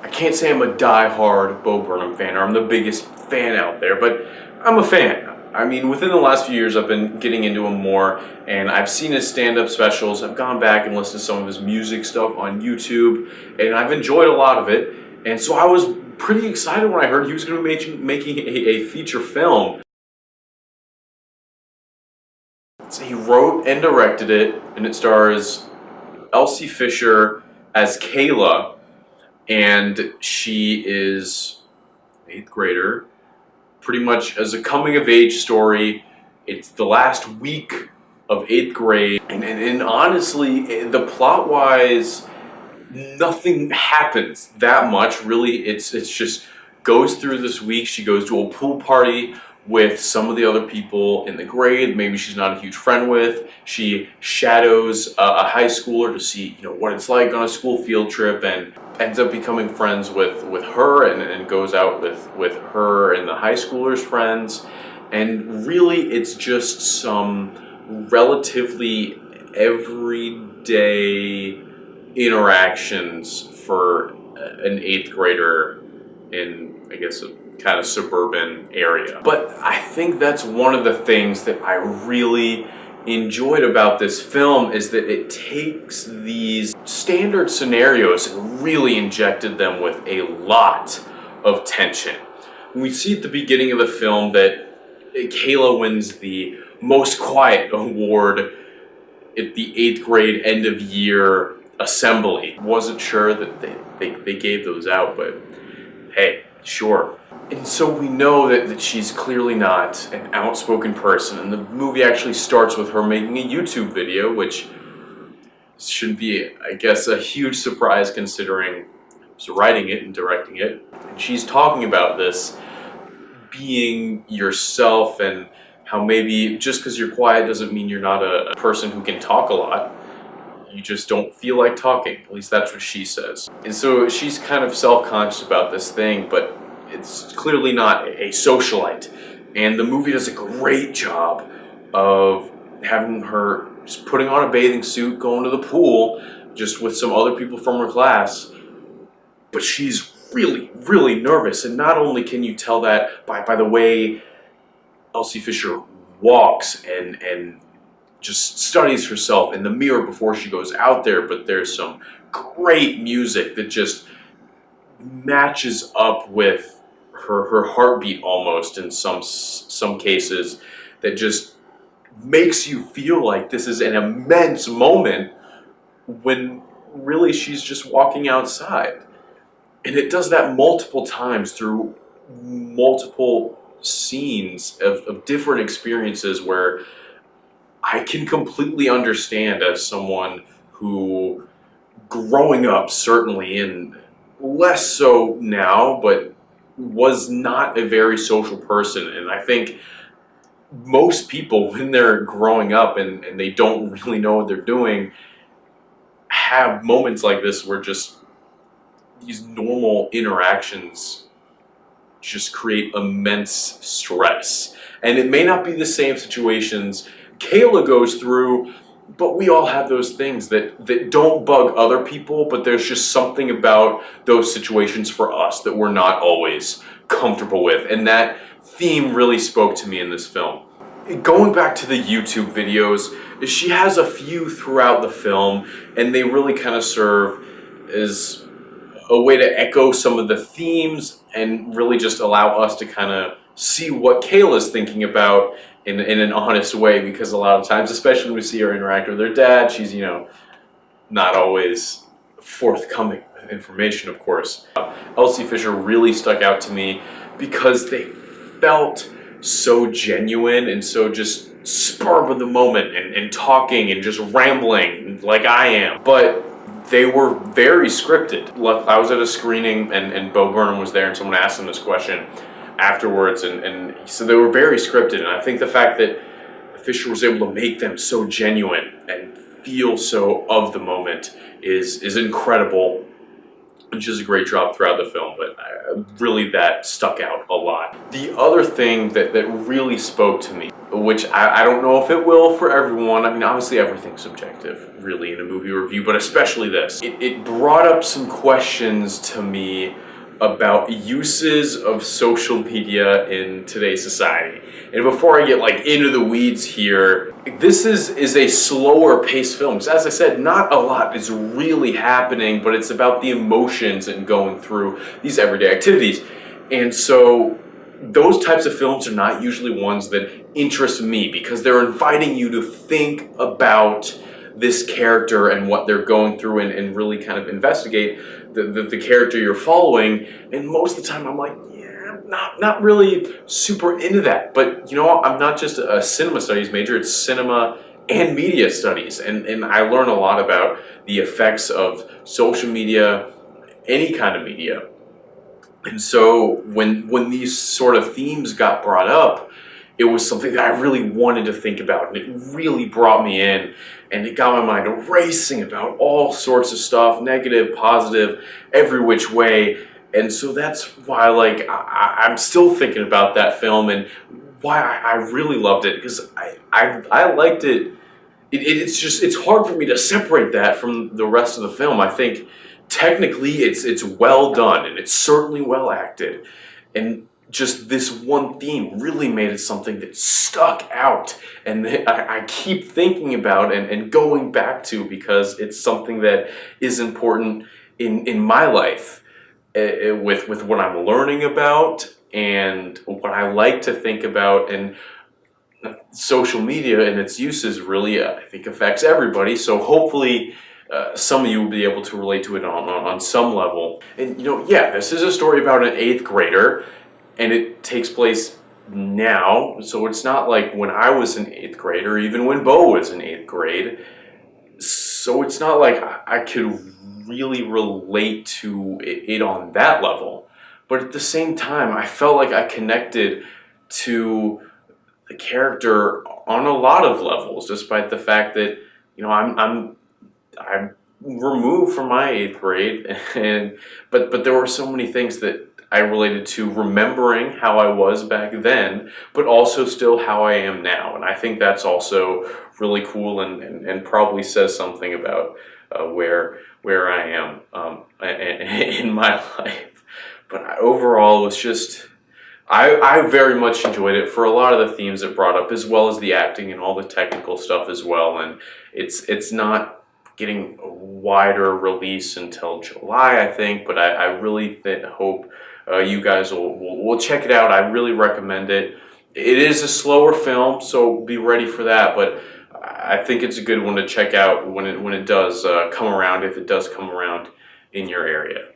I can't say I'm a die-hard Bo Burnham fan, or I'm the biggest fan out there, but I'm a fan. I mean, within the last few years, I've been getting into him more, and I've seen his stand-up specials. I've gone back and listened to some of his music stuff on YouTube, and I've enjoyed a lot of it. And so I was pretty excited when I heard he was going to be making a feature film. So he wrote and directed it, and it stars Elsie Fisher as Kayla, and she is an 8th grader, pretty much as a coming-of-age story. It's the last week of 8th grade, and honestly, the plot-wise, nothing happens that much, really. It's just goes through this week. She goes to a pool party with some of the other people in the grade, maybe she's not a huge friend with. She shadows a high schooler to see, what it's like on a school field trip, and ends up becoming friends with her, and goes out with her and the high schoolers' friends. And really, it's just some relatively everyday interactions for an 8th grader in, I guess, a kind of suburban area. But I think that's one of the things that I really enjoyed about this film, is that it takes these standard scenarios and really injected them with a lot of tension. We see at the beginning of the film that Kayla wins the most quiet award at the 8th grade end of year assembly. Wasn't sure that they gave those out, but hey, sure. And so we know that she's clearly not an outspoken person, and the movie actually starts with her making a YouTube video, which shouldn't be, I guess, a huge surprise considering she's writing it and directing it. And she's talking about this being yourself, and how maybe just because you're quiet doesn't mean you're not a person who can talk a lot. You just don't feel like talking. At least that's what she says. And so she's kind of self-conscious about this thing, but it's clearly not a socialite. And the movie does a great job of having her just putting on a bathing suit, going to the pool, just with some other people from her class. But she's really, really nervous. And not only can you tell that by the way Elsie Fisher walks and just studies herself in the mirror before she goes out there, but there's some great music that just matches up with her heartbeat almost in some cases, that just makes you feel like this is an immense moment when really she's just walking outside. And it does that multiple times through multiple scenes of different experiences, where I can completely understand, as someone who, growing up certainly, and less so now, but was not a very social person. And I think most people, when they're growing up and they don't really know what they're doing, have moments like this where just these normal interactions just create immense stress. And it may not be the same situations Kayla goes through, but we all have those things that don't bug other people, but there's just something about those situations for us that we're not always comfortable with. And that theme really spoke to me in this film. Going back to the YouTube videos, she has a few throughout the film, and they really kind of serve as a way to echo some of the themes and really just allow us to kind of see what Kayla's thinking about in an honest way, because a lot of times, especially when we see her interact with her dad, she's, not always forthcoming with information, of course. Elsie Fisher really stuck out to me because they felt so genuine and so just spur of the moment, and talking and just rambling like I am. But they were very scripted. I was at a screening, and Bo Burnham was there, and someone asked him this question afterwards, and so they were very scripted. And I think the fact that Fisher was able to make them so genuine and feel so of the moment is incredible, and she does a great job throughout the film. But really, that stuck out a lot. The other thing that really spoke to me which I don't know if it will for everyone. I mean, obviously everything's subjective, really, in a movie review, but especially this. It brought up some questions to me about uses of social media in today's society. And before I get like into the weeds here, this is a slower paced film. Because as I said, not a lot is really happening, but it's about the emotions and going through these everyday activities. And so those types of films are not usually ones that interest me, because they're inviting you to think about this character and what they're going through, and really kind of investigate the character you're following. And most of the time I'm like, yeah, not really super into that. But you know, I'm not just a cinema studies major, it's cinema and media studies. And I learn a lot about the effects of social media, any kind of media. And so when these sort of themes got brought up, it was something that I really wanted to think about, and it really brought me in, and it got my mind racing about all sorts of stuff, negative, positive, every which way. And so that's why, like, I'm still thinking about that film, and why I really loved it, because I liked it. It's hard for me to separate that from the rest of the film. I think technically it's well done, and it's certainly well acted, and just this one theme really made it something that stuck out, and that I keep thinking about and going back to, because it's something that is important in my life, with what I'm learning about and what I like to think about. And social media and its uses really, I think, affects everybody. So hopefully some of you will be able to relate to it on some level. And you know, yeah, this is a story about an 8th grader, and it takes place now. So it's not like when I was an 8th grade, or even when Bo was in 8th grade. So it's not like I could really relate to it on that level. But at the same time, I felt like I connected to the character on a lot of levels, despite the fact that, you know, I'm removed from my 8th grade, but there were so many things that I related to, remembering how I was back then, but also still how I am now. And I think that's also really cool, and probably says something about where I am in my life. But overall, it was just, I very much enjoyed it for a lot of the themes it brought up, as well as the acting and all the technical stuff as well. And it's not getting a wider release until July, I think, but I really hope you guys will check it out. I really recommend it. It is a slower film, so be ready for that, but I think it's a good one to check out when it does come around, if it does come around in your area.